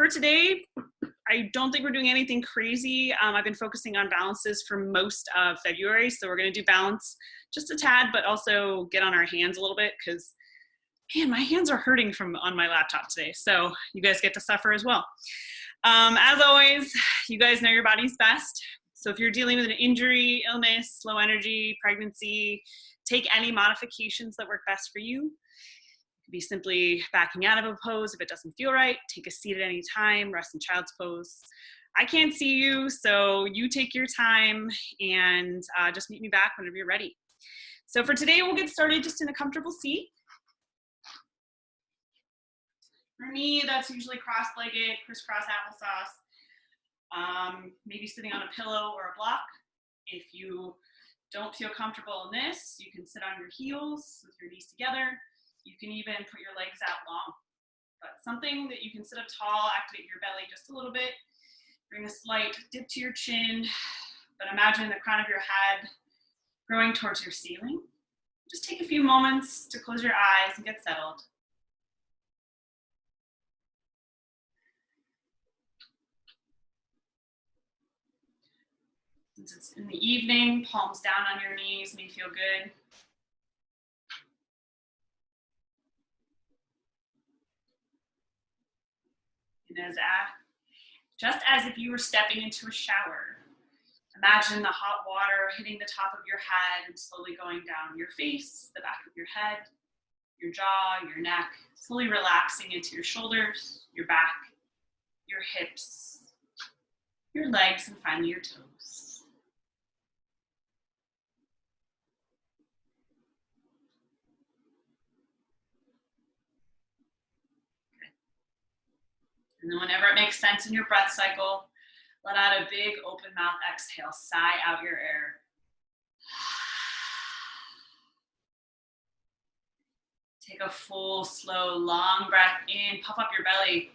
for today, I don't think we're doing anything crazy. I've been focusing on balances for most of February, so we're gonna do balance just a tad, but also get on our hands a little bit because, man, my hands are hurting from on my laptop today, so you guys get to suffer as well. As always, you guys know your body's best. So if you're dealing with an injury, illness, low energy, pregnancy, take any modifications that work best for you. It could be simply backing out of a pose if it doesn't feel right, take a seat at any time, rest in child's pose. I can't see you, so you take your time and just meet me back whenever you're ready. So for today, we'll get started just in a comfortable seat. For me, that's usually cross-legged, crisscross applesauce. Maybe sitting on a pillow or a block. If you don't feel comfortable in this, you can sit on your heels with your knees together. You can even put your legs out long, but something that you can sit up tall, activate your belly just a little bit, bring a slight dip to your chin, but imagine the crown of your head growing towards your ceiling. Just take a few moments to close your eyes and get settled. Since it's in the evening, palms down on your knees may feel good. And just as if you were stepping into a shower, imagine the hot water hitting the top of your head and slowly going down your face, the back of your head, your jaw, your neck, slowly relaxing into your shoulders, your back, your hips, your legs, and finally your toes. And then whenever it makes sense in your breath cycle, let out a big open mouth exhale, sigh out your air. Take a full, slow, long breath in, puff up your belly.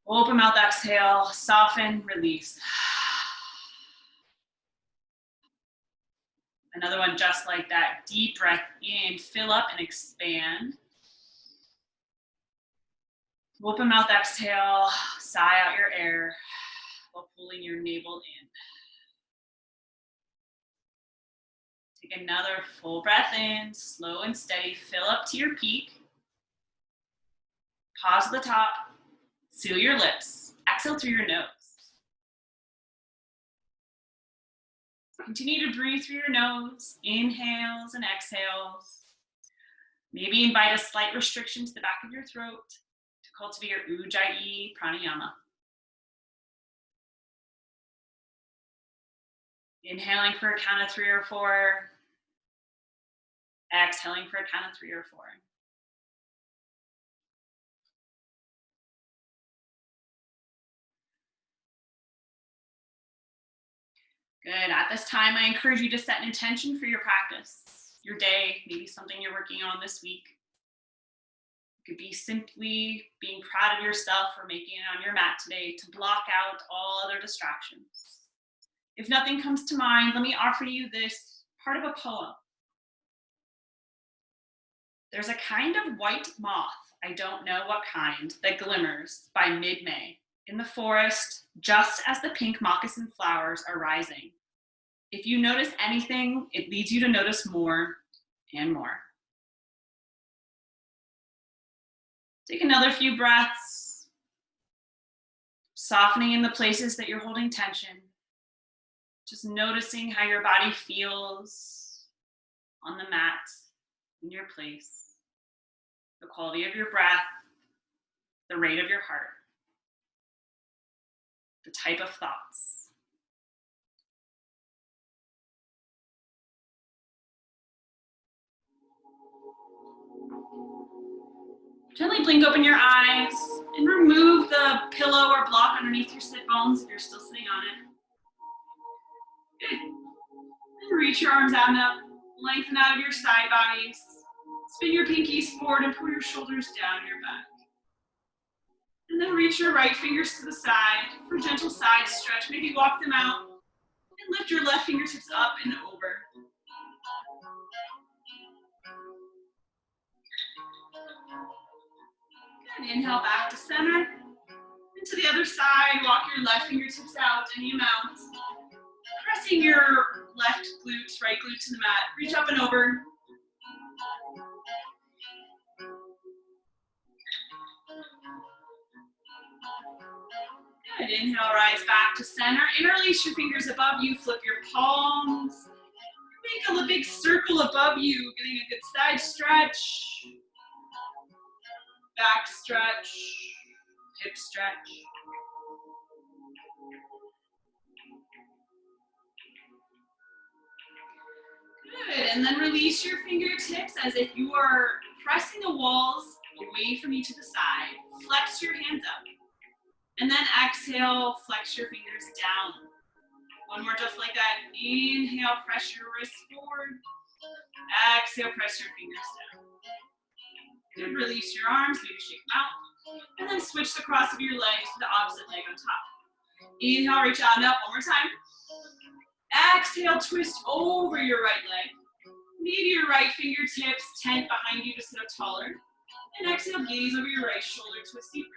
Open mouth exhale, soften, release. Another one just like that, deep breath in, fill up and expand. Open mouth exhale, sigh out your air while pulling your navel in. Take another full breath in, slow and steady, fill up to your peak. Pause at the top, seal your lips, exhale through your nose. Continue to breathe through your nose, inhales and exhales. Maybe invite a slight restriction to the back of your throat. Cultivate your Ujjayi pranayama. Inhaling for a count of 3 or 4. Exhaling for a count of 3 or 4. Good. At this time, I encourage you to set an intention for your practice, your day, maybe something you're working on this week. Could be simply being proud of yourself for making it on your mat today to block out all other distractions. If nothing comes to mind, let me offer you this part of a poem. There's a kind of white moth, I don't know what kind, that glimmers by mid-May in the forest just as the pink moccasin flowers are rising. If you notice anything, it leads you to notice more and more. Take another few breaths, softening in the places that you're holding tension. Just noticing how your body feels on the mat, in your place, the quality of your breath, the rate of your heart, the type of thoughts. Gently blink open your eyes and remove the pillow or block underneath your sit bones if you're still sitting on it. Good. And reach your arms out and up, lengthen out of your side bodies. Spin your pinkies forward and pull your shoulders down your back. And then reach your right fingers to the side for a gentle side stretch. Maybe walk them out and lift your left fingertips up and over. And inhale back to center. And to the other side, walk your left fingertips out any amount. Pressing your left glute, right glute to the mat. Reach up and over. Good. Inhale, rise back to center. Interlace your fingers above you. Flip your palms. Make a big circle above you. Getting a good side stretch. Back stretch. Hip stretch. Good. And then release your fingertips as if you are pressing the walls away from you to the side. Flex your hands up. And then exhale, flex your fingers down. One more just like that. Inhale, press your wrists forward. Exhale, press your fingers down. Good, release your arms, maybe shake them out. And then switch the cross of your legs to the opposite leg on top. Inhale, reach out and up one more time. Exhale, twist over your right leg. Maybe your right fingertips tent behind you to sit up taller. And exhale, gaze over your right shoulder, twist deeper.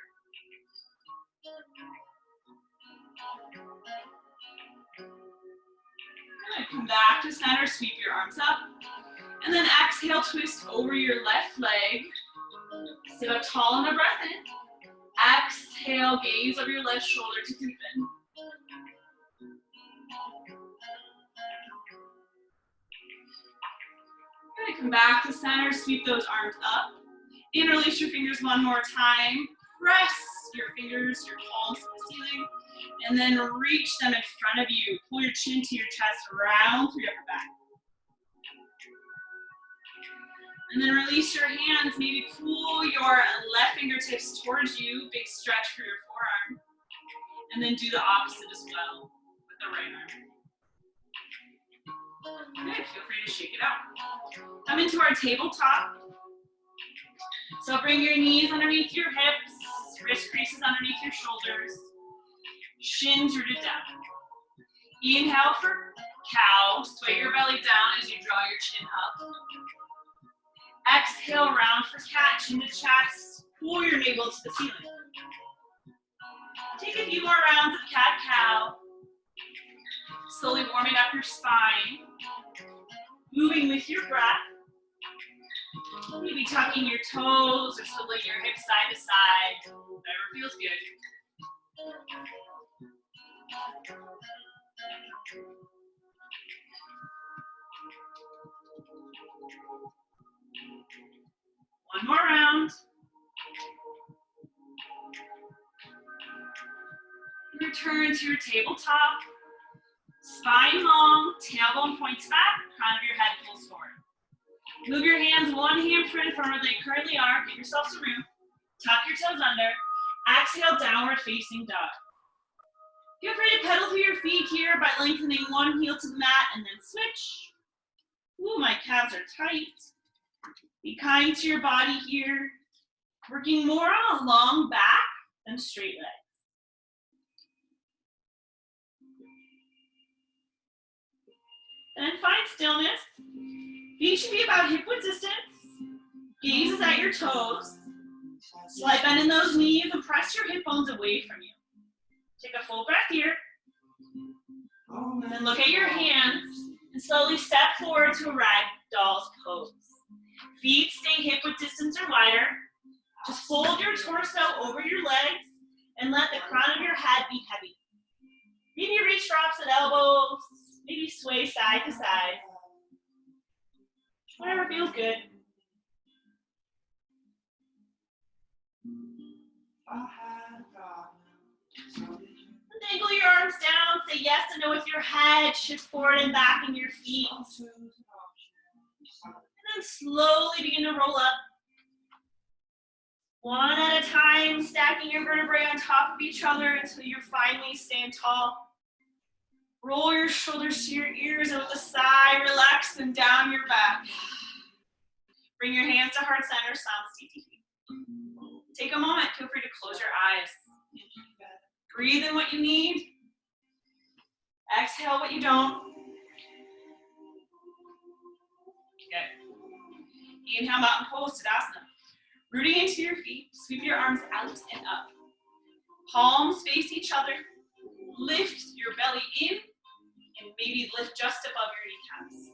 Good. Come back to center, sweep your arms up. And then exhale, twist over your left leg. Sit up tall on the breath in. Exhale, gaze over your left shoulder to deepen. Good. Come back to center, sweep those arms up. Interlace your fingers one more time. Press your fingers, your palms to the ceiling. And then reach them in front of you. Pull your chin to your chest, round through your upper back. And then release your hands. Maybe pull your left fingertips towards you. Big stretch for your forearm. And then do the opposite as well with the right arm. Good. Feel free to shake it out. Come into our tabletop. So bring your knees underneath your hips, wrist creases underneath your shoulders, shins rooted down. Inhale for cow. Sway your belly down as you draw your chin up. Exhale, round for cat, chin to chest. Pull your navel to the ceiling. Take a few more rounds of cat-cow. Slowly warming up your spine. Moving with your breath. Maybe tucking your toes or swiveling your hips side to side. Whatever feels good. One more round. Return to your tabletop. Spine long, tailbone points back, crown of your head pulls forward. Move your hands one hand print from where they currently are. Give yourself some room. Tuck your toes under. Exhale, downward facing dog. Feel free to pedal through your feet here by lengthening one heel to the mat and then switch. Ooh, my calves are tight. Be kind to your body here. Working more on a long back than straight legs. And then find stillness. Feet should be about hip width distance. Gaze is at your toes. Slight bend in those knees and press your hip bones away from you. Take a full breath here. And then look at your hands and slowly step forward to a ragdoll's pose. Feet stay hip width distance or wider. Just fold your torso over your legs and let the crown of your head be heavy. Maybe reach for opposite elbows. Maybe sway side to side. Whatever feels good. Dangle your arms down. Say yes and no with your head. Shift forward and back in your feet. And then slowly begin to roll up. One at a time, stacking your vertebrae on top of each other until you're finally staying tall. Roll your shoulders to your ears and with a sigh, relax them down your back. Bring your hands to heart center, Samastiti. Take a moment, feel free to close your eyes. Breathe in what you need. Exhale what you don't. Good. Inhale, mountain pose, Tadasana. Rooting into your feet, sweep your arms out and up. Palms face each other. Lift your belly in and maybe lift just above your kneecaps.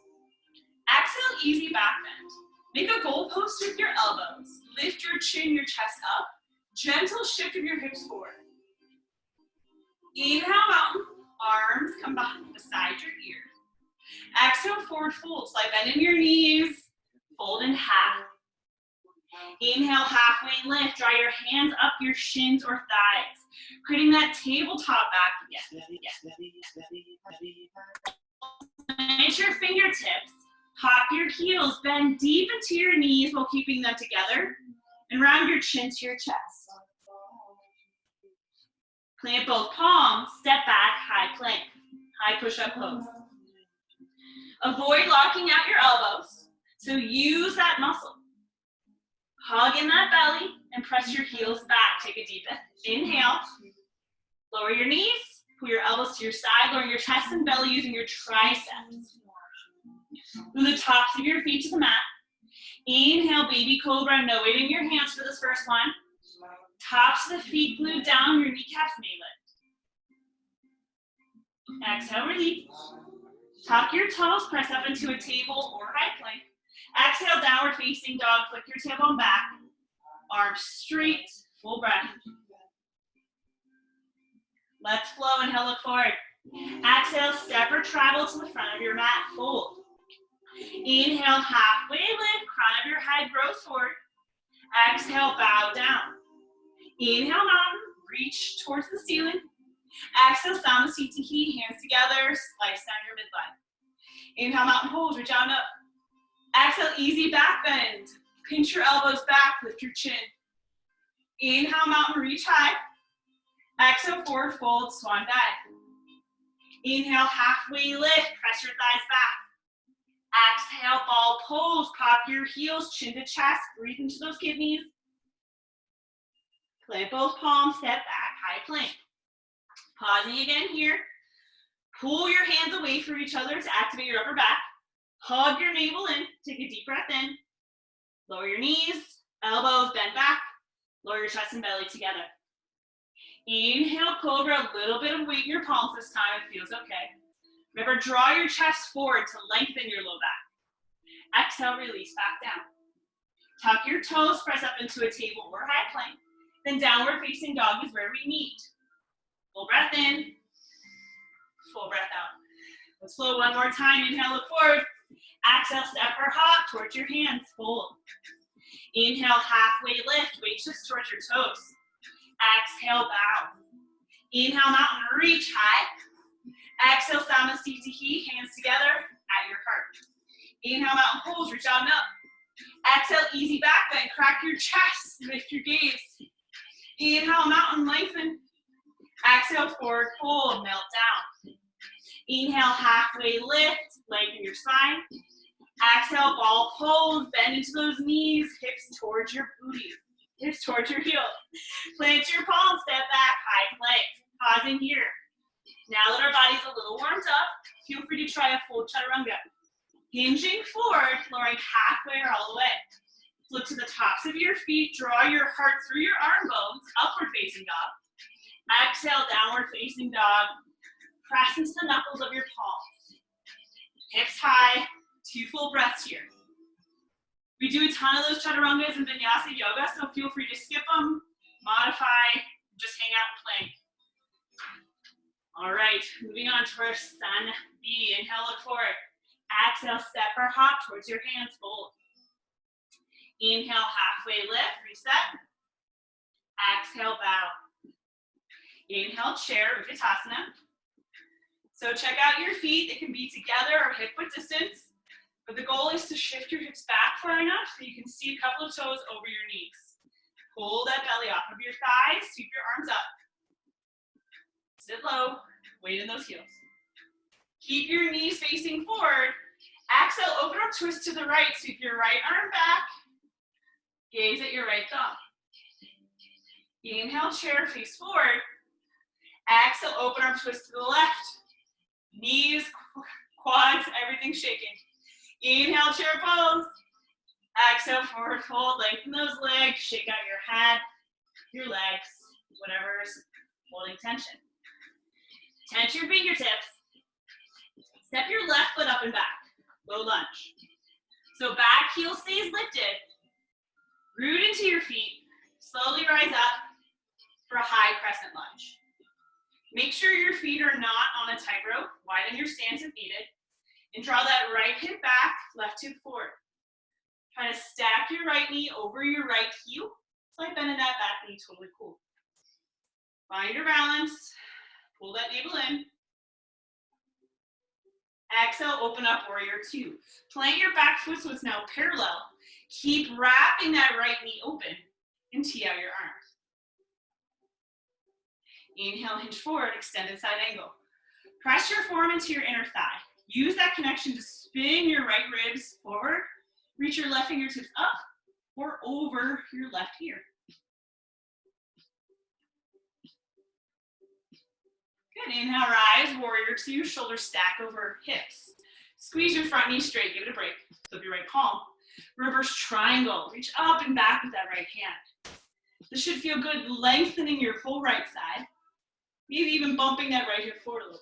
Exhale, easy back bend. Make a goalpost with your elbows. Lift your chin, your chest up. Gentle shift of your hips forward. Inhale, mountain. Arms come beside your ear. Exhale, forward fold. Slide bend in your knees. Fold in half. Inhale, halfway lift. Draw your hands up your shins or thighs, creating that tabletop back again. Plant your fingertips. Pop your heels. Bend deep into your knees while keeping them together. And round your chin to your chest. Plant both palms. Step back, high plank. High push-up pose. Avoid locking out your elbows. So use that muscle. Hug in that belly and press your heels back. Take a deep inhale. Lower your knees. Pull your elbows to your side. Lower your chest and belly using your triceps. Move the tops of your feet to the mat. Inhale, baby cobra. No weight in your hands for this first one. Tops of the feet glued down. Your kneecaps may lift. Exhale, release. Tuck your toes. Press up into a table or high plank. Exhale, downward facing dog. Flick your tailbone back. Arms straight. Full breath. Let's flow. Inhale, look forward. Exhale, step or travel to the front of your mat. Fold. Inhale, halfway lift. Crown of your head grows forward. Exhale, bow down. Inhale, mountain. Reach towards the ceiling. Exhale, Samasthiti. Hands together. Slice down your midline. Inhale, mountain pose. Reach out and up. Exhale, easy back bend. Pinch your elbows back, lift your chin. Inhale, mountain, reach high. Exhale, forward fold, swan dive. Inhale, halfway lift, press your thighs back. Exhale, ball pose, pop your heels, chin to chest, breathe into those kidneys. Plant both palms, step back, high plank. Pausing again here. Pull your hands away from each other to activate your upper back. Hug your navel in, take a deep breath in. Lower your knees, elbows bend back. Lower your chest and belly together. Inhale, cobra, a little bit of weight in your palms this time, it feels okay. Remember, draw your chest forward to lengthen your low back. Exhale, release back down. Tuck your toes, press up into a table or high plank. Then downward facing dog is where we meet. Full breath in, full breath out. Let's flow one more time. Inhale, look forward. Exhale, step or hop towards your hands, fold. Inhale, halfway lift, weight shifts towards your toes. Exhale, bow. Inhale, mountain, reach high. Exhale, Samasthiti, hands together at your heart. Inhale, mountain pose, reach out and up. Exhale, easy back bend, crack your chest, lift your gaze. Inhale, mountain, lengthen. Exhale, forward fold, melt down. Inhale, halfway lift, lengthen your spine. Exhale, ball pose, bend into those knees, hips towards your booty, hips towards your heels. Plant your palms, step back, high plank. Pausing here. Now that our body's a little warmed up, feel free to try a full chaturanga. Hinging forward, lowering halfway or all the way. Look to the tops of your feet, draw your heart through your arm bones, upward facing dog. Exhale, downward facing dog. Press into the knuckles of your palms. Hips high, 2 full breaths here. We do a ton of those chaturangas in Vinyasa yoga, so feel free to skip them, modify, just hang out and plank. All right, moving on to our sun B. Inhale, look forward. Exhale, step or hop towards your hands, fold. Inhale, halfway lift, reset. Exhale, bow. Inhale, chair, Vinyasa. So check out your feet. They can be together or hip width distance, but the goal is to shift your hips back far enough so you can see a couple of toes over your knees. Pull that belly off of your thighs, sweep your arms up. Sit low, weight in those heels. Keep your knees facing forward. Exhale, open up, twist to the right. Sweep your right arm back. Gaze at your right thumb. Inhale, chair, face forward. Exhale, open arm, twist to the left. Knees, quads, everything shaking. Inhale, chair pose. Exhale, forward fold, lengthen those legs, shake out your head, your legs, whatever's holding tension. Tense your fingertips. Step your left foot up and back, low lunge. So back heel stays lifted, root into your feet, slowly rise up for a high crescent lunge. Make sure your feet are not on a tightrope, widen your stance if needed, and draw that right hip back, left hip forward. Try to stack your right knee over your right heel. Slight bend in that back knee, totally cool. Find your balance, pull that navel in. Exhale, open up, warrior two. Plant your back foot so it's now parallel. Keep wrapping that right knee open and tee out your arms. Inhale, hinge forward, extended side angle. Press your forearm into your inner thigh. Use that connection to spin your right ribs forward. Reach your left fingertips up or over your left ear. Good, inhale, rise, warrior two, shoulders stack over hips. Squeeze your front knee straight, give it a break. Flip your right palm. Reverse triangle, reach up and back with that right hand. This should feel good, lengthening your whole right side. Maybe even bumping that right hip forward a little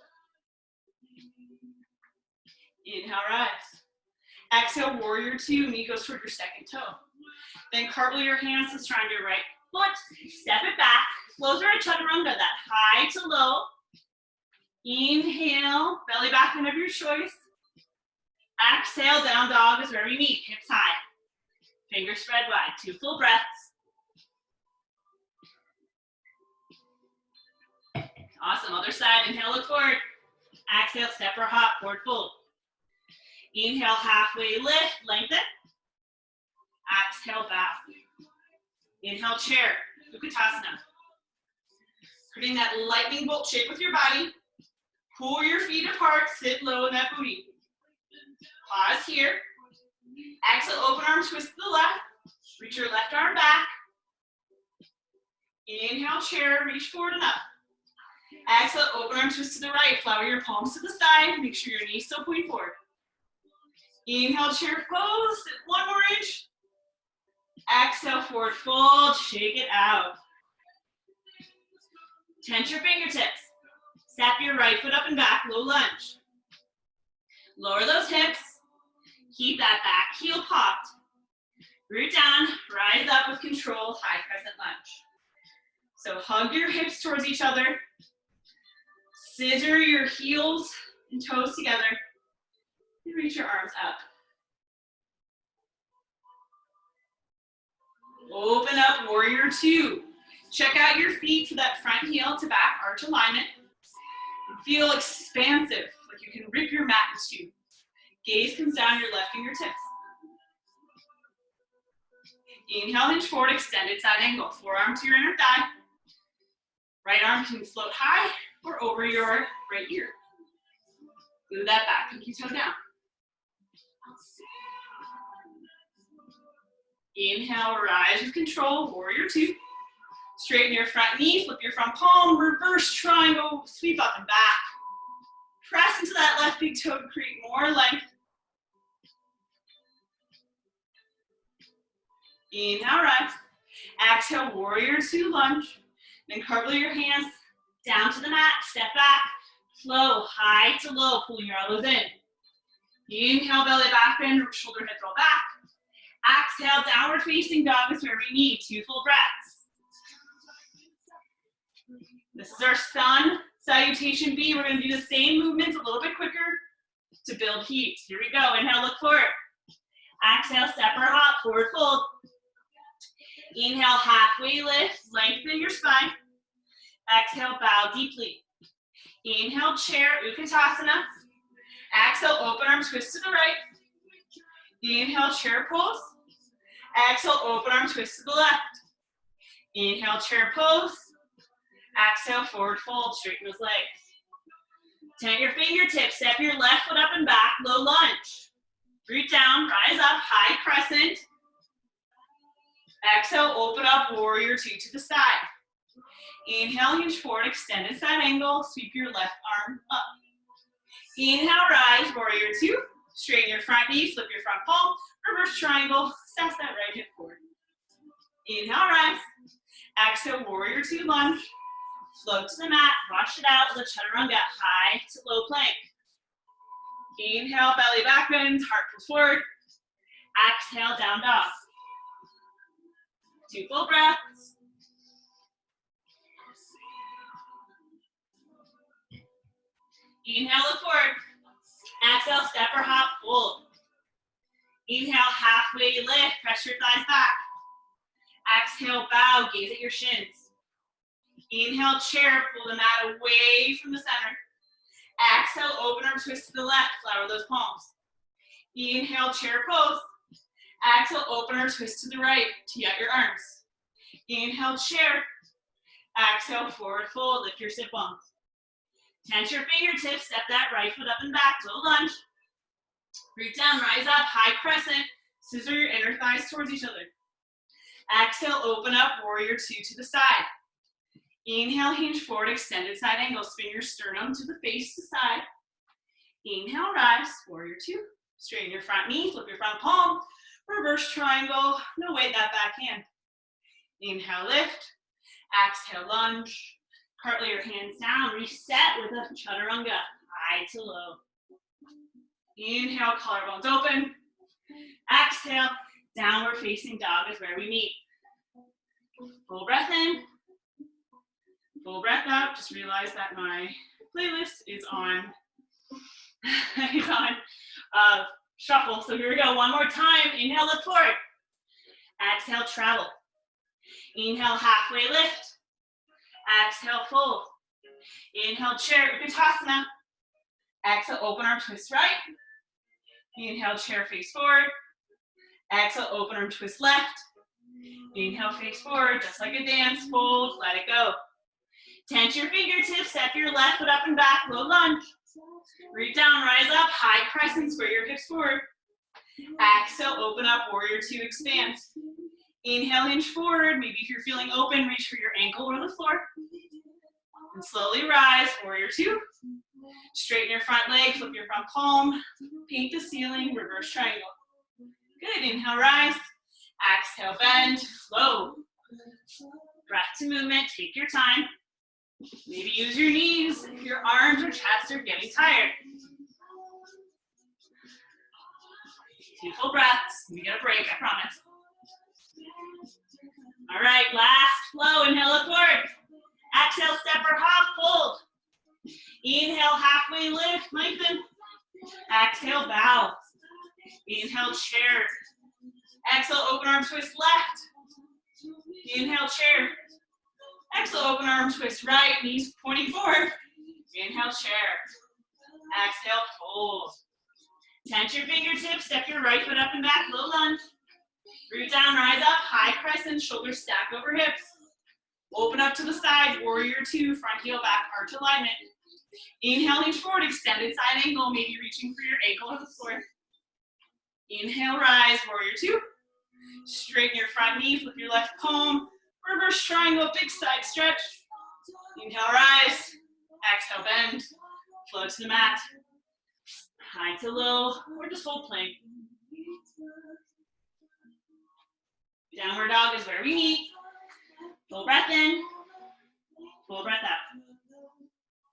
bit. Inhale, rise. Exhale, warrior two, knee goes toward your second toe. Then cartwheel your hands to stride your right foot. Step it back, flows right chaturanga, that high to low. Inhale, belly back bend of your choice. Exhale, down dog is where we meet, hips high. Fingers spread wide, 2 full breaths. Awesome, other side, inhale, look forward. Exhale, step or hop, forward fold. Inhale, halfway lift, lengthen. Exhale, bow. Inhale, chair, Utkatasana. Creating that lightning bolt shape with your body. Pull your feet apart, sit low in that booty. Pause here. Exhale, open arm, twist to the left. Reach your left arm back. Inhale, chair, reach forward and up. Exhale, open arm, twist to the right. Flower your palms to the side. Make sure your knees still point forward. Inhale, chair pose. Sit 1 more inch. Exhale, forward fold. Shake it out. Tense your fingertips. Step your right foot up and back, low lunge. Lower those hips. Keep that back heel popped. Root down, rise up with control, high crescent lunge. So hug your hips towards each other. Scissor your heels and toes together. And reach your arms up. Open up, warrior two. Check out your feet to that front heel to back arch alignment. Feel expansive, like you can rip your mat in two. Gaze comes down your left fingertips. Inhale, hinge forward, extended side angle. Forearm to your inner thigh. Right arm can float high or over your right ear. Glue that back, pinky toe down. Inhale, rise with control, warrior two. Straighten your front knee, flip your front palm, reverse triangle, sweep up and back. Press into that left big toe to create more length. Inhale, rise. Exhale, warrior two, lunge. Then cartwheel your hands down to the mat, step back, flow high to low, pulling your elbows in. Inhale, belly back bend, shoulder head roll back. Exhale, downward facing dog is where we need 2 full breaths. This is our sun salutation B. We're going to do the same movements a little bit quicker to build heat. Here we go. Inhale, look forward. Exhale, step or hop, forward fold. Inhale, halfway lift, lengthen your spine. Exhale, bow deeply. Inhale, chair, Utkatasana. Exhale, open arms, twist to the right. Inhale, chair pose. Exhale, open arm, twist to the left. Inhale, chair pose. Exhale, forward fold, straighten those legs. Turn your fingertips, step your left foot up and back, low lunge. Root down, rise up, high crescent. Exhale, open up, warrior two to the side. Inhale, hinge forward, extended side angle, sweep your left arm up. Inhale, rise, warrior two. Straighten your front knee, flip your front palm, reverse triangle, sass that right hip forward. Inhale, rise. Exhale, warrior two lunge. Float to the mat, wash it out with a chaturanga, high to low plank. Inhale, belly back bends, heart pulls forward. Exhale, down dog. 2 full breaths. Inhale, look forward. Exhale, step or hop, fold. Inhale, halfway lift, press your thighs back. Exhale, bow, gaze at your shins. Inhale, chair, pull the mat away from the center. Exhale, open arm twist to the left, flower those palms. Inhale, chair pose. Exhale, open arm twist to the right, tee out your arms. Inhale, chair. Exhale, forward fold, lift your sit bones. Tense your fingertips, step that right foot up and back, low lunge. Root down, rise up, high crescent. Scissor your inner thighs towards each other. Exhale, open up, warrior two to the side. Inhale, hinge forward, extended side angle. Spin your sternum to the face to side. Inhale, rise, warrior two. Straighten your front knee, flip your front palm. Reverse triangle, no weight that back hand. Inhale, lift. Exhale, lunge. Cartwheel your hands down, reset with a chaturanga, high to low. Inhale, collarbones open. Exhale, downward facing dog is where we meet. Full breath in. Full breath out. Just realize that my playlist is on, shuffle. So here we go. One more time. Inhale, look forward. Exhale, travel. Inhale, halfway lift. Exhale, fold. Inhale, chair, Vinyasa. Exhale, open arm twist right. Inhale, chair face forward. Exhale, open arm twist left. Inhale, face forward, just like a dance. Fold, let it go. Tense your fingertips, step your left foot up and back, low lunge. Root down, rise up, high crescent, square your hips forward. Exhale, open up, warrior two, expand. Inhale, hinge forward. Maybe if you're feeling open, reach for your ankle or the floor. And slowly rise, warrior two. Straighten your front leg, flip your front palm. Paint the ceiling, reverse triangle. Good, inhale, rise. Exhale, bend, flow. Breath to movement, take your time. Maybe use your knees if your arms or chest are getting tired. 2 full breaths. We get a break, I promise. All right, last flow. Inhale, look forward. Exhale, step or hop, fold. Inhale, halfway lift, lengthen. Exhale, bow. Inhale, chair. Exhale, open arm twist left. Inhale, chair. Exhale, open arm twist right, knees pointing forward. Inhale, chair. Exhale, fold. Tense your fingertips, step your right foot up and back, low lunge. Root down, rise up, high crescent, shoulders stack over hips. Open up to the side, warrior two, front heel back, arch alignment. Inhale, hinge forward, extended side angle, maybe reaching for your ankle or the floor. Inhale, rise, warrior two. Straighten your front knee, flip your left palm. Reverse triangle, big side stretch. Inhale, rise. Exhale, bend. Float to the mat. High to low, or just hold plank. Downward dog is where we meet. Full breath in. Full breath out.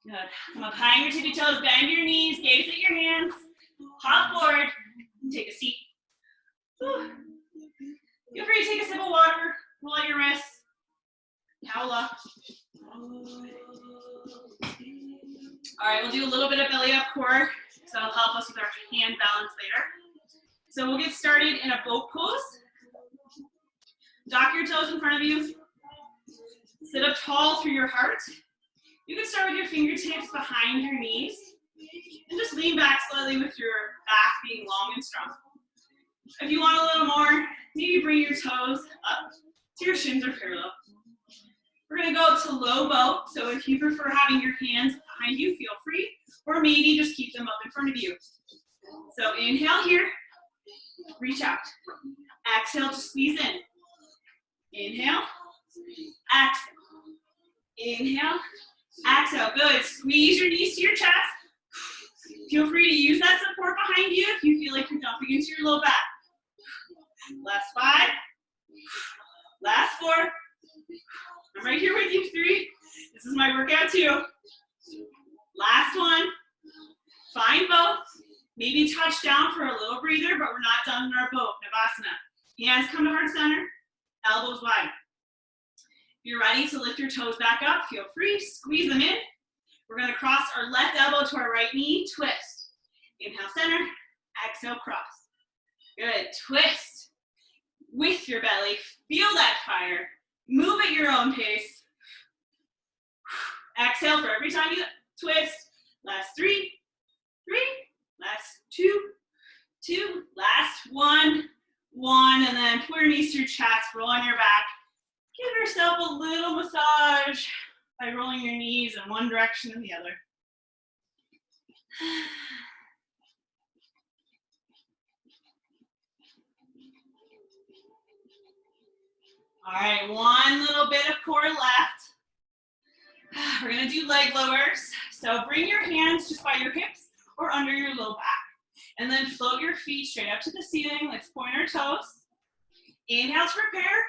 Good. Come up high on your tippy toes, bend your knees, gaze at your hands. Hop forward, and take a seat. Whew. Feel free to take a sip of water, roll out your wrists, towel up. All right, we'll do a little bit of belly up core, so it'll help us with our hand balance later. So we'll get started in a boat pose. Dock your toes in front of you. Sit up tall through your heart. You can start with your fingertips behind your knees and just lean back slightly with your back being long and strong. If you want a little more, maybe bring your toes up so your shins are parallel. We're gonna go to low boat, so if you prefer having your hands behind you, feel free, or maybe just keep them up in front of you. So inhale here, reach out. Exhale to squeeze in. Inhale, exhale. Inhale, exhale. Good. Squeeze your knees to your chest. Feel free to use that support behind you if you feel like you're dumping into your low back. Last 5. Last 4. I'm right here with you, 3. This is my workout too. Last 1. Find both. Maybe touch down for a little breather, but we're not done in our boat. Navasana. Hands come to heart center. Elbows wide. If you're ready to lift your toes back up, feel free. Squeeze them in. We're going to cross our left elbow to our right knee. Twist. Inhale, center. Exhale, cross. Good. Twist. With your belly. Feel that fire. Move at your own pace. Exhale for every time you twist. Last 3. 3. Last 2. 2. Last 1. 1. And then pull your knees through chest. Roll on your back. Give yourself a little massage by rolling your knees in one direction and the other. All right, one little bit of core left. We're gonna do leg lowers. So bring your hands just by your hips or under your low back. And then float your feet straight up to the ceiling. Let's point our toes. Inhale to prepare.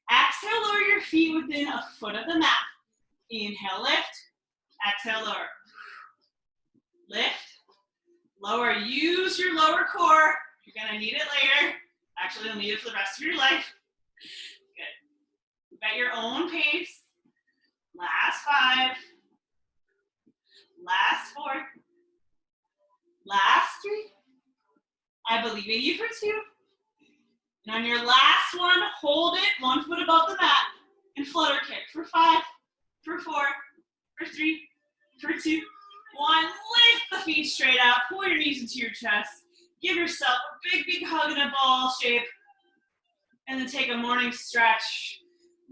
Exhale, lower your feet within a foot of the mat. Inhale, lift. Exhale, lower. Lift. Lower. Use your lower core. You're gonna need it later. Actually, you'll need it for the rest of your life. Good. At your own pace. Last 5. Last 4. Last 3. I believe in you for 2. And on your last one, hold it 1 foot above the mat and flutter kick for 5, for 4, for 3, for 2, 1. Lift the feet straight out. Pull your knees into your chest. Give yourself a big, big hug in a ball shape. And then take a morning stretch.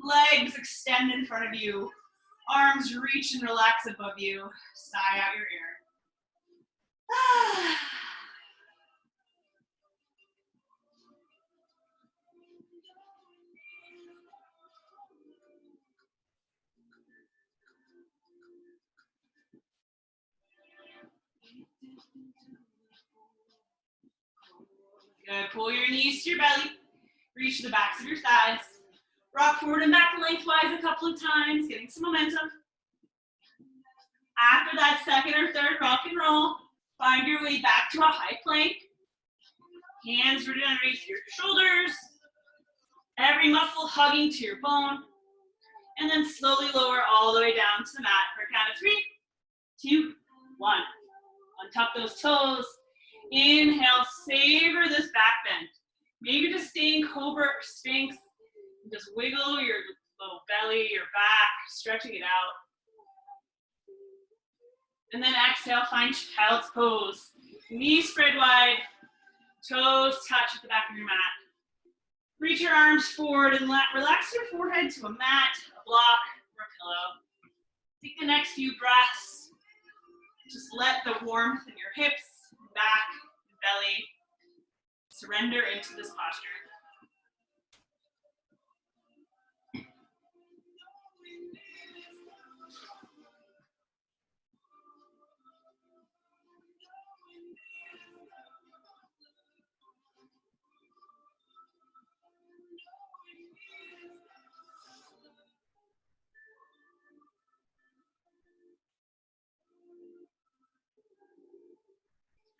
Legs extend in front of you. Arms reach and relax above you. Sigh out your air. Good. Pull your knees to your belly. Reach the backs of your thighs. Rock forward and back lengthwise a couple of times, getting some momentum. After that second or third rock and roll, find your way back to a high plank. Hands rooted underneath your shoulders. Every muscle hugging to your bone. And then slowly lower all the way down to the mat for a count of 3, 2, 1. Untuck those toes. Inhale, savor this back bend. Maybe just stay in cobra or sphinx. Just wiggle your little belly, your back, stretching it out. And then exhale, find child's pose. Knees spread wide, toes touch at the back of your mat. Reach your arms forward and relax your forehead to a mat, a block, or a pillow. Take the next few breaths. Just let the warmth in your hips, back, and belly surrender into this posture.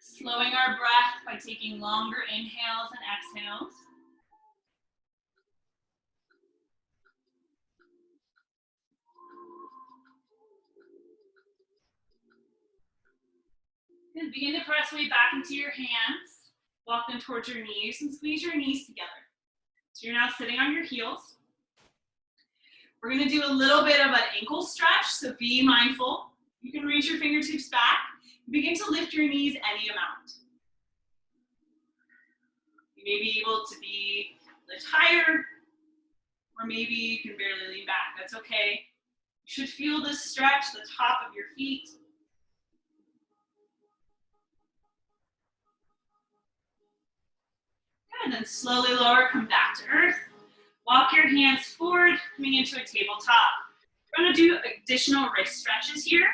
Slowing our breath by taking longer inhales and exhales. Then begin to press way back into your hands. Walk them towards your knees and squeeze your knees together. So you're now sitting on your heels. We're going to do a little bit of an ankle stretch, so be mindful. You can reach your fingertips back. Begin to lift your knees any amount. You may be able to lift higher, or maybe you can barely lean back. That's okay. You should feel this stretch, the top of your feet. Good, and then slowly lower, come back to earth. Walk your hands forward, coming into a tabletop. We're going to do additional wrist stretches here.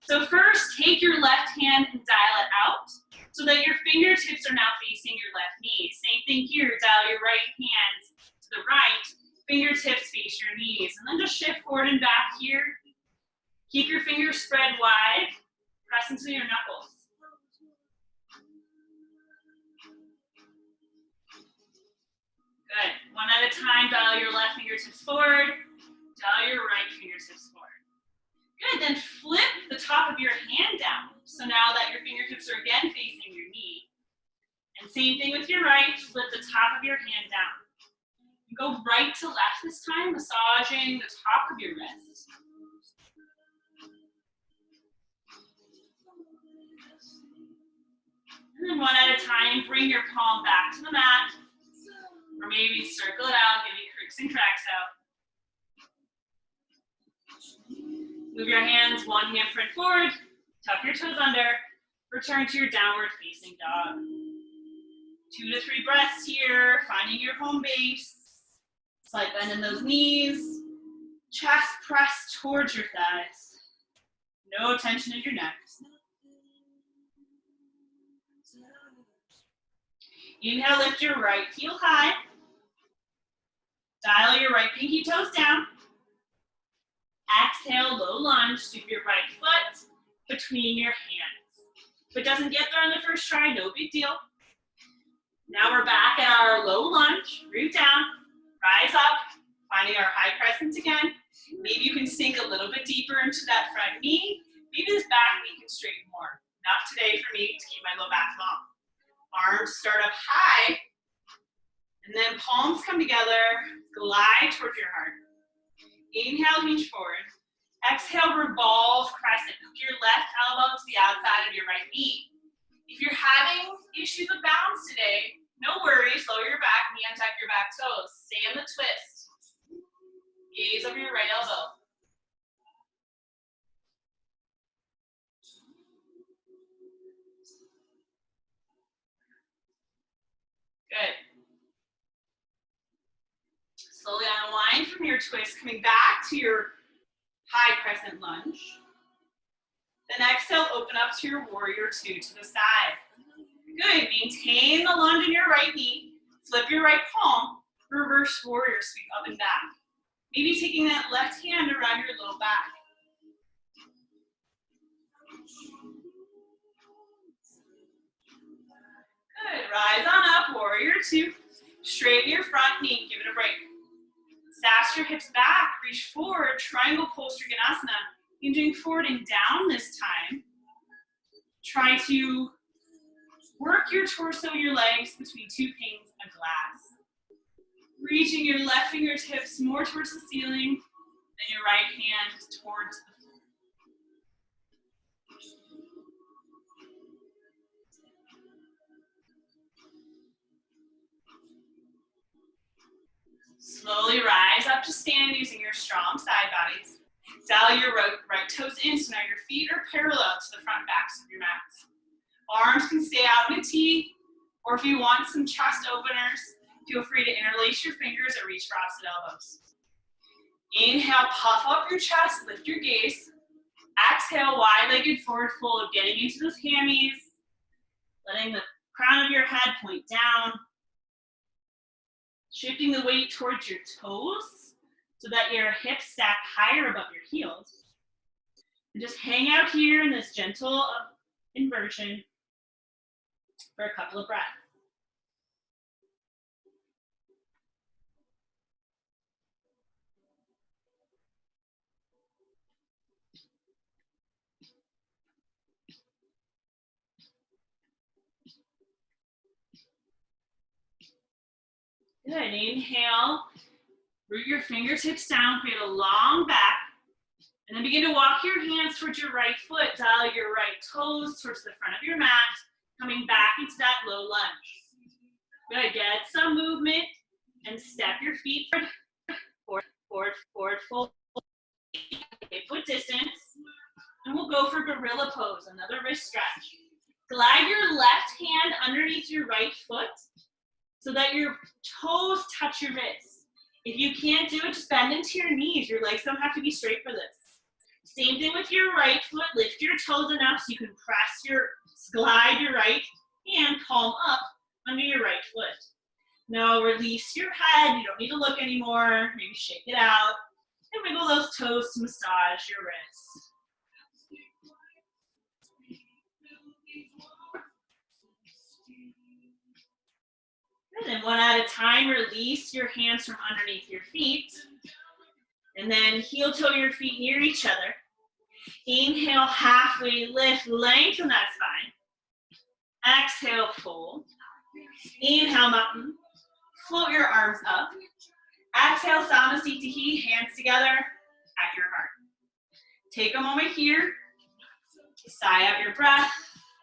So first, take your left hand and dial it out so that your fingertips are now facing your left knee. Same thing here, dial your right hand to the right, fingertips face your knees, and then just shift forward and back here. Keep your fingers spread wide, press into your knuckles. Good. One at a time, dial your left fingertips forward, dial your right fingertips forward. Good, then flip the top of your hand down. So now that your fingertips are again facing your knee. And same thing with your right, flip the top of your hand down. You go right to left this time, massaging the top of your wrist. And then one at a time, bring your palm back to the mat. Or maybe circle it out, giving cricks and cracks out. Move your hands, one hand print forward, tuck your toes under, return to your downward facing dog. 2 to 3 breaths here, finding your home base. Slight bend in those knees, chest pressed towards your thighs. No tension in your neck. Inhale, lift your right heel high. Dial your right pinky toes down. Exhale, low lunge, sweep your right foot between your hands. If it doesn't get there on the first try, no big deal. Now we're back at our low lunge, root down, rise up, finding our high crescent again. Maybe you can sink a little bit deeper into that front knee. Maybe this back knee can straighten more. Not today for me to keep my low back long. Arms start up high, and then palms come together, glide towards your heart. Inhale, reach forward. Exhale, revolve crescent. Hook your left elbow to the outside of your right knee. If you're having issues with balance today, no worries. Lower your back knee, untuck your back toes. Stay in the twist. Gaze over your right elbow. Good. Slowly unwind from your twist, coming back to your high crescent lunge. Then exhale, open up to your warrior 2 to the side. Good, maintain the lunge in your right knee, flip your right palm, reverse warrior sweep up and back. Maybe taking that left hand around your low back. Good, rise on up, warrior 2. Straighten your front knee, give it a break. Stash your hips back, reach forward, triangle pose Trikonasana. Hinging forward and down this time. Try to work your torso, your legs between 2 panes of glass. Reaching your left fingertips more towards the ceiling and your right hand towards the floor. Slowly rise up to stand using your strong side bodies. Dial your right toes in so now your feet are parallel to the front backs of your mats. Arms can stay out in a T, or if you want some chest openers, feel free to interlace your fingers or reach for opposite elbows. Inhale, puff up your chest, lift your gaze. Exhale, wide-legged forward fold, getting into those hammies, letting the crown of your head point down. Shifting the weight towards your toes so that your hips stack higher above your heels. And just hang out here in this gentle inversion for a couple of breaths. Good, inhale, root your fingertips down, create a long back, and then begin to walk your hands towards your right foot, dial your right toes towards the front of your mat, coming back into that low lunge. Good, get some movement, and step your feet forward, forward, forward, fold, foot distance, and we'll go for gorilla pose, another wrist stretch. Glide your left hand underneath your right foot, so that your toes touch your wrists. If you can't do it, just bend into your knees. Your legs don't have to be straight for this. Same thing with your right foot. Lift your toes enough so you can glide your right hand palm up under your right foot. Now release your head. You don't need to look anymore. Maybe shake it out. And wiggle those toes to massage your wrists. Good. And one at a time, release your hands from underneath your feet. And then heel toe your feet near each other. Inhale, halfway lift, lengthen that spine. Exhale, fold. Inhale, mountain. Float your arms up. Exhale, Samasthiti, hands together at your heart. Take a moment here. Sigh out your breath.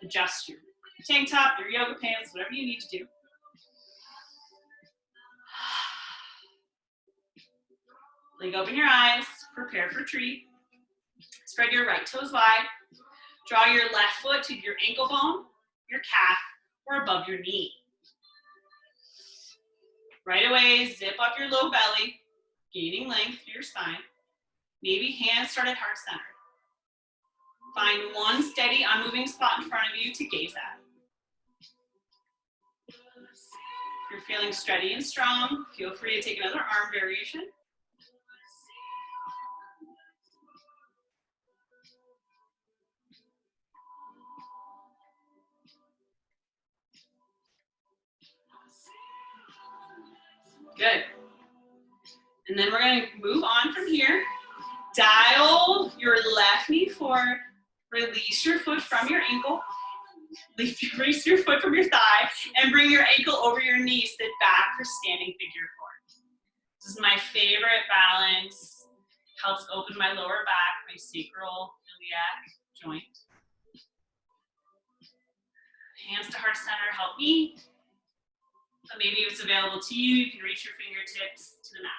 Adjust your tank top, your yoga pants, whatever you need to do. Blink open your eyes. Prepare for tree. Spread your right toes wide. Draw your left foot to your ankle bone, your calf, or above your knee. Right away, zip up your low belly, gaining length through your spine. Maybe hands start at heart center. Find one steady, unmoving spot in front of you to gaze at. If you're feeling steady and strong, feel free to take another arm variation. Good. And then we're going to move on from here. Dial your left knee forward. Release your foot from your ankle. Release your foot from your thigh and bring your ankle over your knee. Sit back for standing figure four. This is my favorite balance. Helps open my lower back, my sacral iliac joint. Hands to heart center help me. But maybe if it's available to you, you can reach your fingertips to the mat.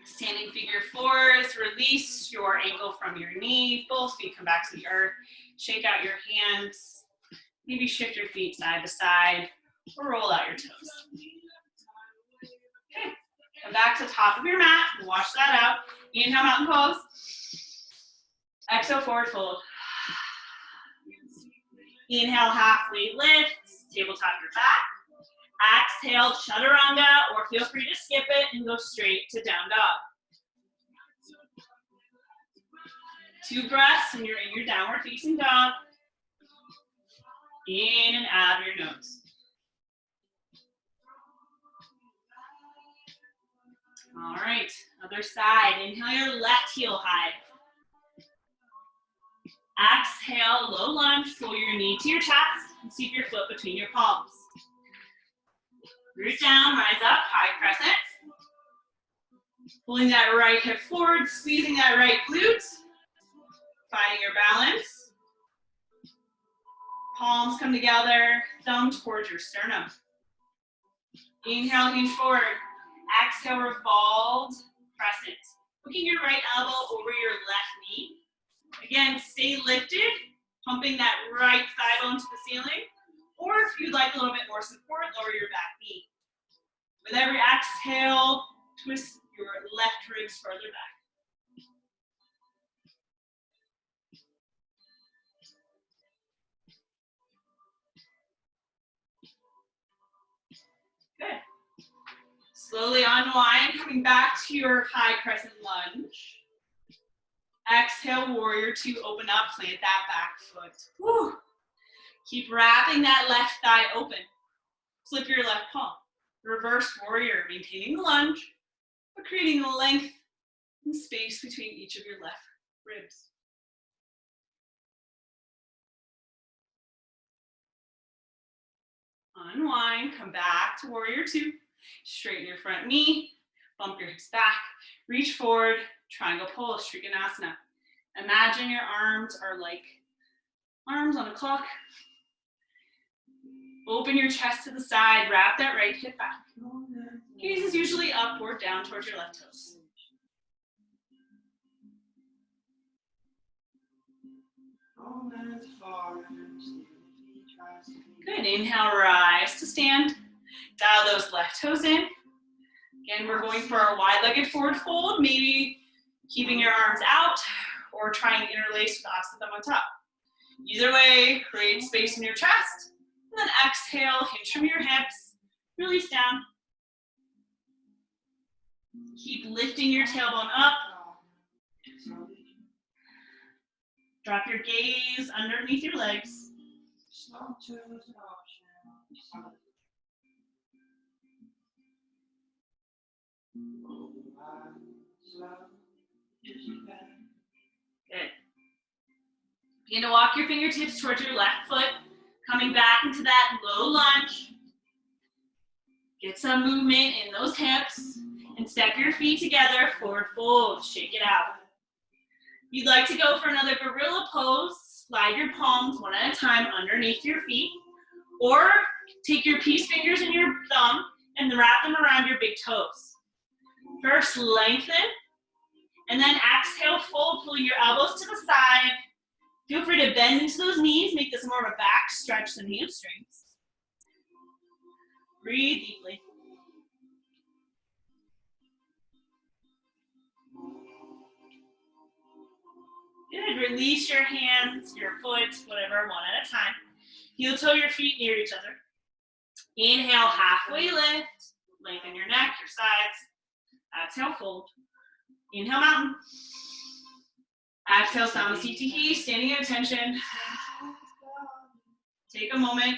Standing figure fours, release your ankle from your knee. Both feet come back to the earth. Shake out your hands. Maybe shift your feet side to side or roll out your toes. Okay, come back to the top of your mat. Wash that out. Inhale, mountain pose. Exhale, forward fold. Inhale, halfway lift. Tabletop your back. Exhale, chaturanga, or feel free to skip it and go straight to down dog. 2 breaths when you're in your downward facing dog. In and out of your nose. All right, other side. Inhale your left heel high. Exhale, low lunge. Pull your knee to your chest and sweep your foot between your palms. Root down, rise up, high crescent. Pulling that right hip forward, squeezing that right glute. Finding your balance. Palms come together, thumb towards your sternum. Inhale, hinge forward. Exhale, revolved crescent. Hooking your right elbow over your left knee. Again, stay lifted, pumping that right thigh bone to the ceiling. Or if you'd like a little bit more support, lower your back knee. With every exhale, twist your left ribs further back. Good. Slowly unwind, coming back to your high crescent lunge. Exhale, warrior 2, open up, plant that back foot. Whew. Keep wrapping that left thigh open. Flip your left palm. Reverse warrior, maintaining the lunge, but creating the length and space between each of your left ribs. Unwind, come back to warrior 2. Straighten your front knee, bump your hips back, reach forward, triangle pose, Trikonasana. Imagine your arms are like arms on a clock. Open your chest to the side, wrap that right hip back. Gaze is usually up or down towards your left toes. Good, inhale, rise to stand. Dial those left toes in. Again, we're going for our wide-legged forward fold, maybe keeping your arms out or trying to interlace with the opposite thumb on top. Either way, create space in your chest. And then exhale, hinge from your hips, release down. Keep lifting your tailbone up. Drop your gaze underneath your legs. Good. Begin to walk your fingertips towards your left foot, coming back into that low lunge. Get some movement in those hips and step your feet together, forward fold, shake it out. If you'd like to go for another gorilla pose, slide your palms one at a time underneath your feet, or take your peace fingers and your thumb and wrap them around your big toes. First, lengthen, and then exhale, fold, pull your elbows to the side. Feel free to bend into those knees, make this more of a back stretch than hamstrings. Breathe deeply. Good, release your hands, your foot, whatever, one at a time. Heel toe your feet near each other. Inhale, halfway lift, lengthen your neck, your sides. Exhale, fold. Inhale, mountain. Exhale, Samasthiti, standing at attention. Take a moment.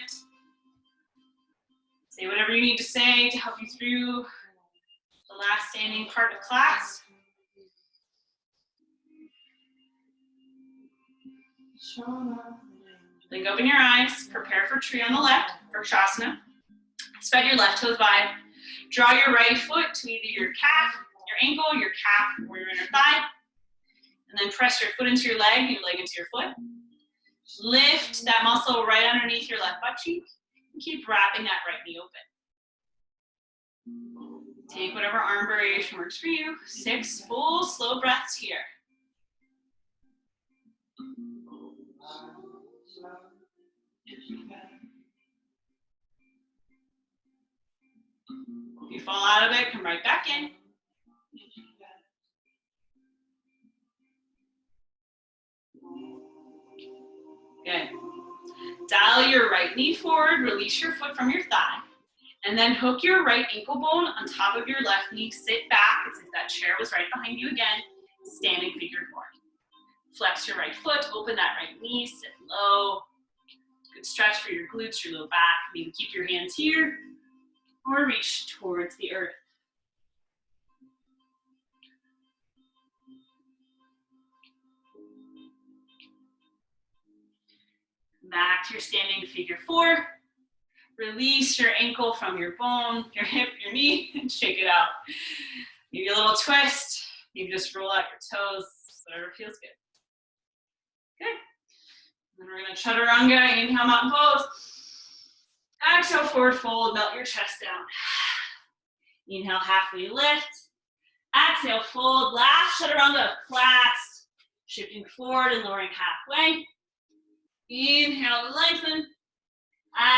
Say whatever you need to say to help you through the last standing part of class. Blink open your eyes. Prepare for tree on the left, for Vrikshasana. Spread your left toes wide. Draw your right foot to either your calf, your ankle, your calf, or your inner thigh. And then press your foot into your leg into your foot. Lift that muscle right underneath your left butt cheek. And keep wrapping that right knee open. Take whatever arm variation works for you. 6 full slow breaths here. If you fall out of it, come right back in. Good. Dial your right knee forward, release your foot from your thigh, and then hook your right ankle bone on top of your left knee. Sit back as if that chair was right behind you again, standing figure four. Flex your right foot, open that right knee, sit low. Good stretch for your glutes, your low back. Maybe keep your hands here or reach towards the earth. Back to your standing figure four. Release your ankle from your bone, your hip, your knee, and shake it out. Maybe a little twist. Maybe just roll out your toes, whatever feels good. Good. Then we're going to chaturanga, inhale, mountain pose. Exhale, forward fold, melt your chest down. Inhale, halfway lift. Exhale, fold, last chaturanga, clasped. Shifting forward and lowering halfway. Inhale to lengthen.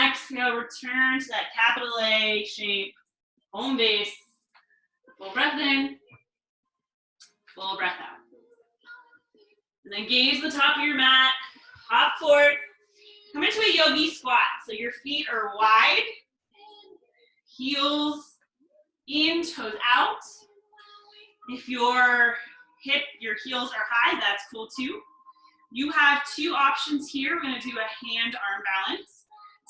Exhale, return to that capital A shape, home base. Full breath in, full breath out. And then gaze the top of your mat, hop forward. Come into a yogi squat. So your feet are wide, heels in, toes out. If your heels are high, that's cool too. You have 2 options here. We're going to do a hand-arm balance.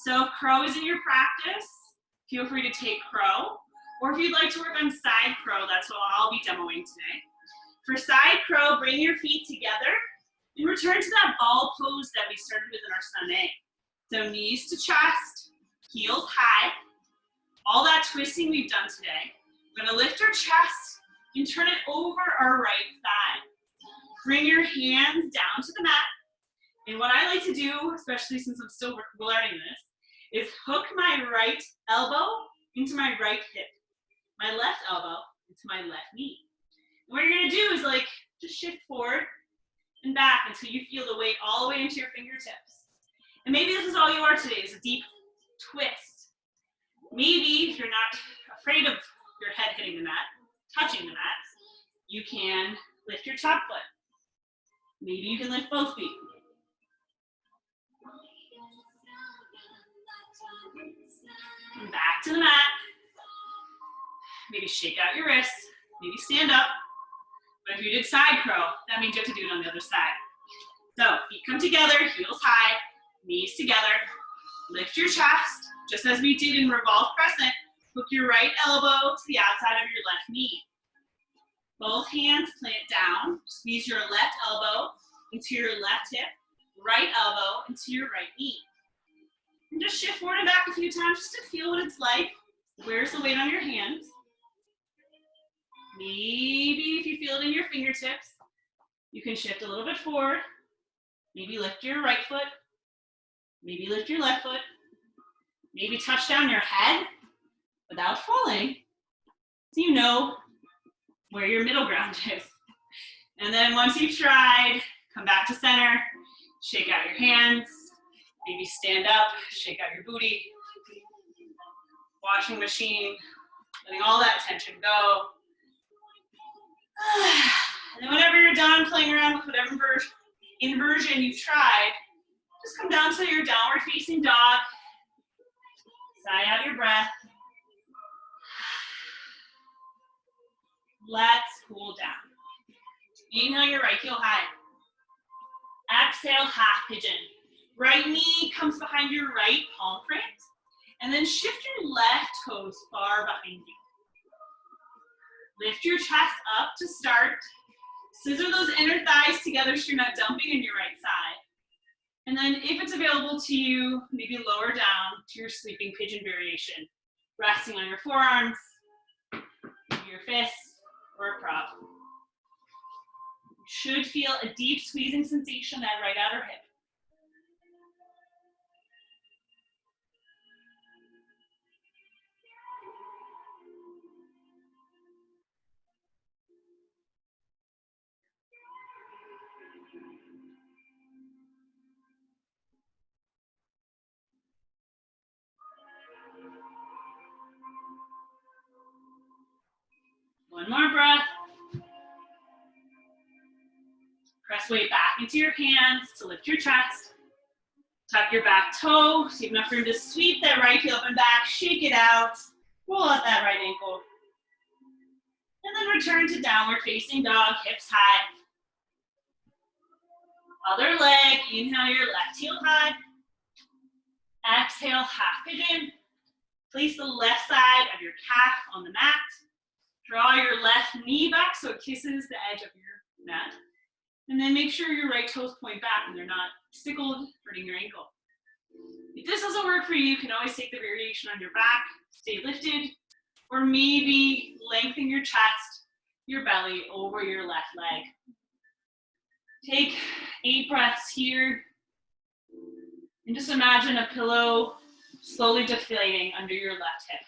So if crow is in your practice, feel free to take crow. Or if you'd like to work on side crow, that's what I'll be demoing today. For side crow, bring your feet together and return to that ball pose that we started with in our Sunday. So knees to chest, heels high. All that twisting we've done today. We're going to lift our chest and turn it over our right thigh. Bring your hands down to the mat. And what I like to do, especially since I'm still learning this, is hook my right elbow into my right hip, my left elbow into my left knee. And what you're gonna do is just shift forward and back until you feel the weight all the way into your fingertips. And maybe this is all you are today, is a deep twist. Maybe if you're not afraid of your head hitting the mat, touching the mat, you can lift your top foot. Maybe you can lift both feet. And back to the mat. Maybe shake out your wrists. Maybe stand up. But if you did side crow, that means you have to do it on the other side. So feet come together, heels high, knees together. Lift your chest, just as we did in revolve crescent. Hook your right elbow to the outside of your left knee. Both hands plant down. Squeeze your left elbow into your left hip, right elbow into your right knee. And just shift forward and back a few times just to feel what it's like. Where's the weight on your hands? Maybe if you feel it in your fingertips, you can shift a little bit forward. Maybe lift your right foot. Maybe lift your left foot. Maybe touch down your head without falling, so you know where your middle ground is. And then once you've tried, come back to center, shake out your hands, maybe stand up, shake out your booty. Washing machine, letting all that tension go. And then whenever you're done playing around with whatever inversion you've tried, just come down to your downward facing dog. Sigh out your breath. Let's cool down. Inhale your right heel high. Exhale, half pigeon. Right knee comes behind your right palm print. And then shift your left toes far behind you. Lift your chest up to start. Scissor those inner thighs together so you're not dumping in your right side. And then if it's available to you, maybe lower down to your sleeping pigeon variation. Resting on your forearms, your fists, or a prop. You should feel a deep squeezing sensation at right outer hip. One more breath. Press weight back into your hands to lift your chest. Tuck your back toe, so you have enough room to sweep that right heel up and back, shake it out, roll out that right ankle. And then return to downward facing dog, hips high. Other leg, inhale your left heel high. Exhale, half pigeon. Place the left side of your calf on the mat. Draw your left knee back so it kisses the edge of your mat. And then make sure your right toes point back and they're not sickled, hurting your ankle. If this doesn't work for you, you can always take the variation on your back, stay lifted, or maybe lengthen your chest, your belly over your left leg. Take 8 breaths here. And just imagine a pillow slowly deflating under your left hip.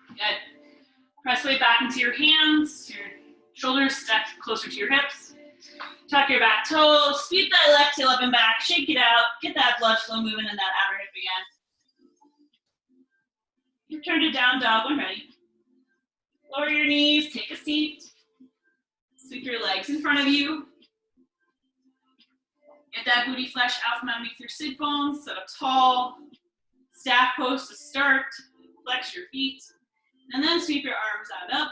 Good. Press weight back into your hands, your shoulders stacked closer to your hips. Tuck your back toes, sweep that left heel up and back, shake it out, get that blood flow moving in that outer hip again. Return to down dog when ready. Lower your knees, take a seat. Sweep your legs in front of you. Get that booty flesh out from underneath your sit bones, sit up tall. Staff pose to start, flex your feet. And then sweep your arms out up.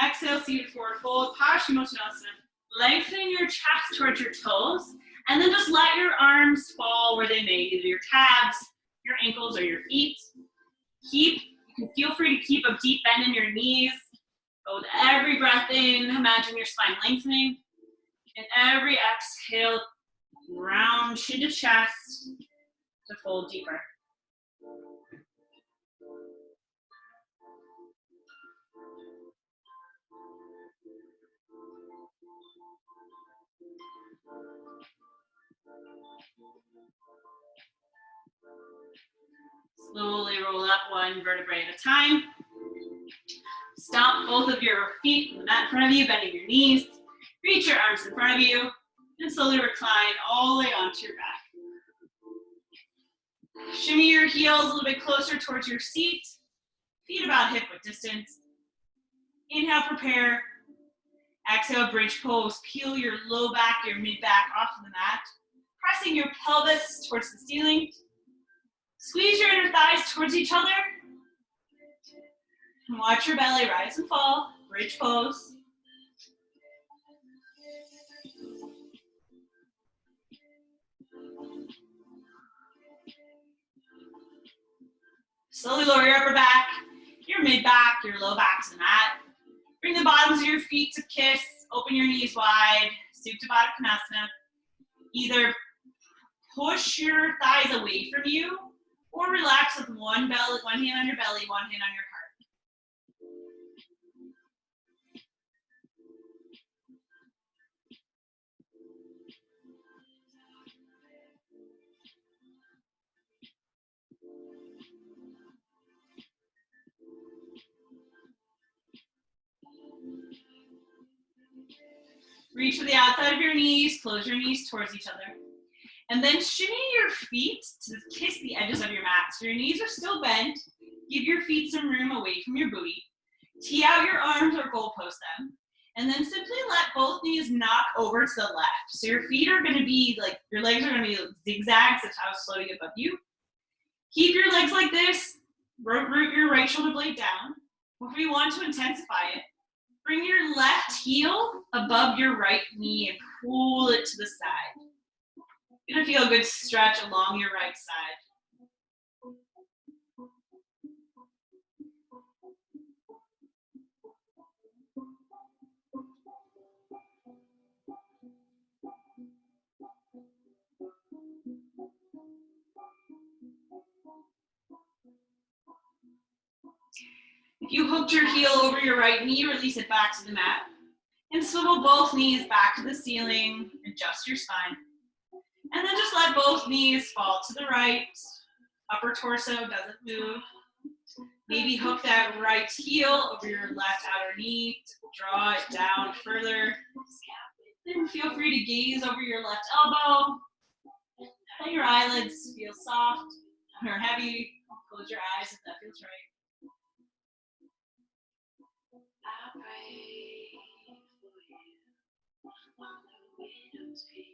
Exhale, seated forward fold, Paschimottanasana. Lengthening your chest towards your toes, and then just let your arms fall where they may, either your calves, your ankles, or your feet. You can feel free to keep a deep bend in your knees. But with every breath in, imagine your spine lengthening. And every exhale, round chin to chest to fold deeper. Slowly roll up one vertebrae at a time. Stomp both of your feet on the mat in front of you, bending your knees. Reach your arms in front of you, and slowly recline all the way onto your back. Shimmy your heels a little bit closer towards your seat. Feet about hip width distance. Inhale, prepare. Exhale, bridge pose. Peel your low back, your mid back off of the mat. Pressing your pelvis towards the ceiling. Squeeze your inner thighs towards each other. And watch your belly rise and fall. Bridge pose. Slowly lower your upper back, your mid back, your low back to the mat. Bring the bottoms of your feet to kiss. Open your knees wide. Supta Baddha Konasana. Either push your thighs away from you or relax with one hand on your belly, one hand on your heart. Reach to the outside of your knees, close your knees towards each other. And then shimmy your feet to kiss the edges of your mat. So your knees are still bent. Give your feet some room away from your booty. Tee out your arms or goalpost them. And then simply let both knees knock over to the left. So your feet are gonna be like, your legs are gonna be zigzags, that's how it's floating above you. Keep your legs like this. Root your right shoulder blade down. If we want to intensify it, bring your left heel above your right knee and pull it to the side. You're gonna feel a good stretch along your right side. If you hooked your heel over your right knee, release it back to the mat. And swivel both knees back to the ceiling, adjust your spine. And then just let both knees fall to the right. Upper torso doesn't move. Maybe hook that right heel over your left outer knee. Draw it down further. Then feel free to gaze over your left elbow. Let your eyelids feel soft or heavy. Close your eyes if that feels right. I pray for you on the widow's peak.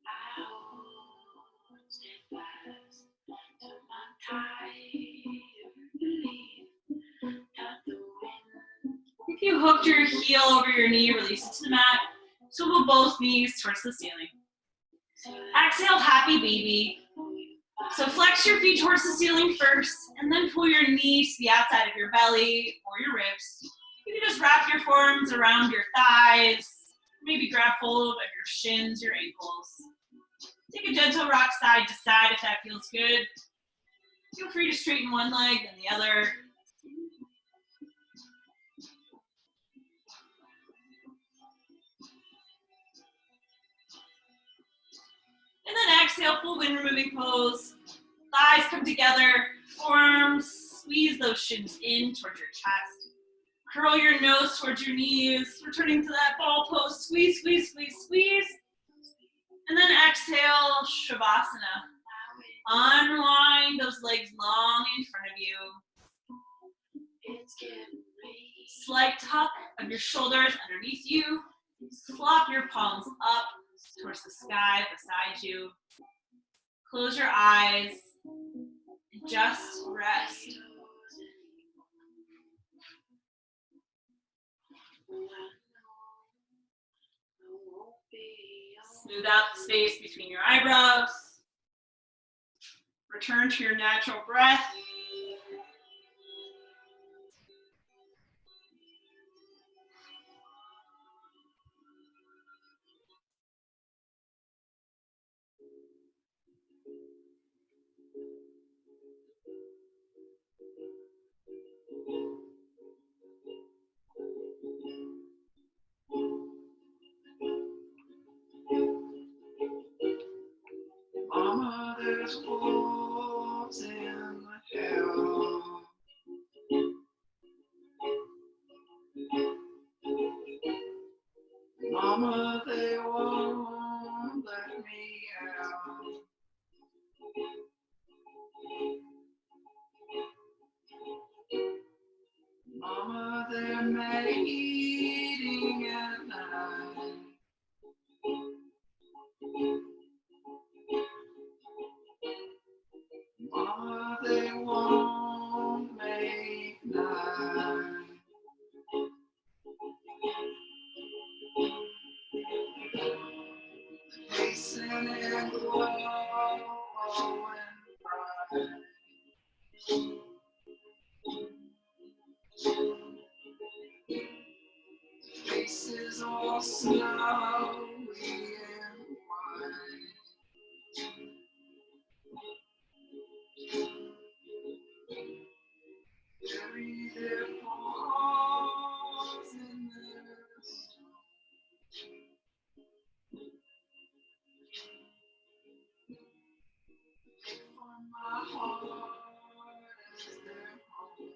I hold steadfast to my tide of belief that the wind. If you hooked your heel over your knee, release it to the mat. Swivel both knees towards the ceiling. Exhale, happy baby. So flex your feet towards the ceiling first, and then pull your knees to the outside of your belly or your ribs. You can just wrap your forearms around your thighs, maybe grab hold of your shins, your ankles. Take a gentle rock side to side if that feels good. Feel free to straighten one leg and the other. And then exhale, full wind removing pose. Thighs come together, forearms, squeeze those shins in towards your chest. Curl your nose towards your knees, returning to that ball pose. Squeeze, squeeze, squeeze, squeeze. And then exhale, Shavasana. Unwind those legs long in front of you. Slight tuck of your shoulders underneath you. Flop your palms up towards the sky beside you. Close your eyes and just rest. Smooth out the space between your eyebrows. Return to your natural breath. Mama, there's a boy in hell. Mama, they won't let me out. Mama, they're mating at night. Mama, they won't make night. Hasten and glow and bright. Faces all snowy and white. Bury their paws in the snow. For my heart as their home.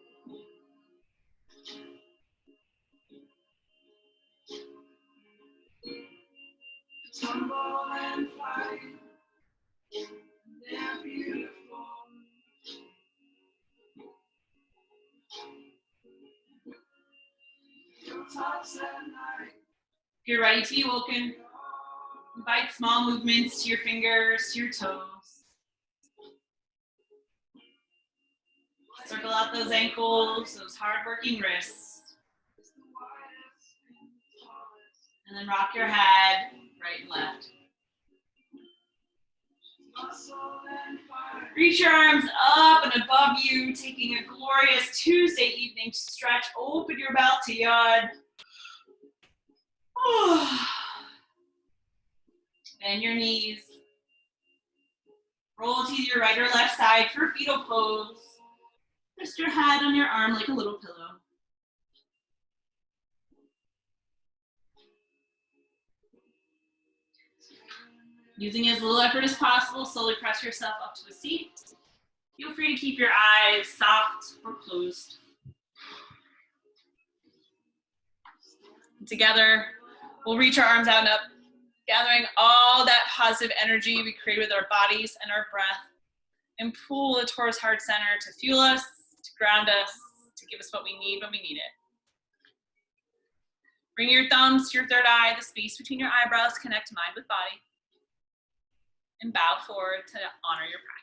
Tumble and fight, they're beautiful. Hilltops at night. If you're ready to be woken, invite small movements to your fingers, to your toes. Circle out those ankles, those hard-working wrists. And then rock your head right and left. Reach your arms up and above you, taking a glorious Tuesday evening to stretch. Open your belt to yod. Bend your knees. Roll to your right or left side for fetal pose. Rest your head on your arm like a little pillow. Using as little effort as possible, slowly press yourself up to a seat. Feel free to keep your eyes soft or closed. Together, we'll reach our arms out and up, gathering all that positive energy we create with our bodies and our breath, and pull it towards heart center to fuel us, to ground us, to give us what we need when we need it. Bring your thumbs to your third eye, the space between your eyebrows, connect mind with body, and bow forward to honor your practice.